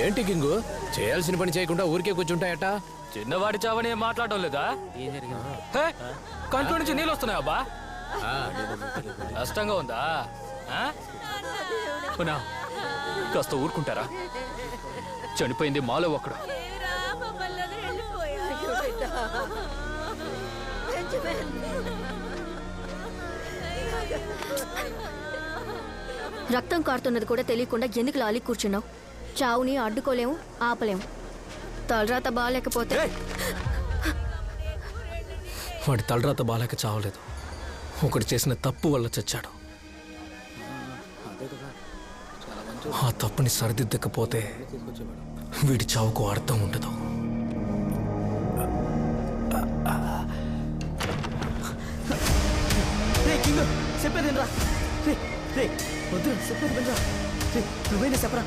ఏంటి కింగు చేయాల్సిన పని చేయకుండా ఊరికే కూర్చుంటాయట? చిన్నవాడి చావని ఏం మాట్లాడటం లేదా? కంట్లో నుంచి నీళ్ళు వస్తున్నాయి అబ్బా. కష్టంగా ఉందా? కాస్త ఊరుకుంటారా? చనిపోయింది మాలో ఒకడు. రక్తం కారుతున్నది కూడా తెలియకుండా ఎందుకు లాలి కూర్చున్నావు? చావుని అడ్డుకోలేము, ఆపలేము. తలరాత బాగాలేకపోతే వాడి తలరాత బాలేక చావలేదు, ఒకటి చేసిన తప్పు వల్ల చచ్చాడు. ఆ తప్పుని సరిదిద్దకపోతే వీడి చావుకు అర్థం ఉండదు. చెప్పేదేనరా? వద్దు చెప్పేది నువ్వేనే చెప్పరా.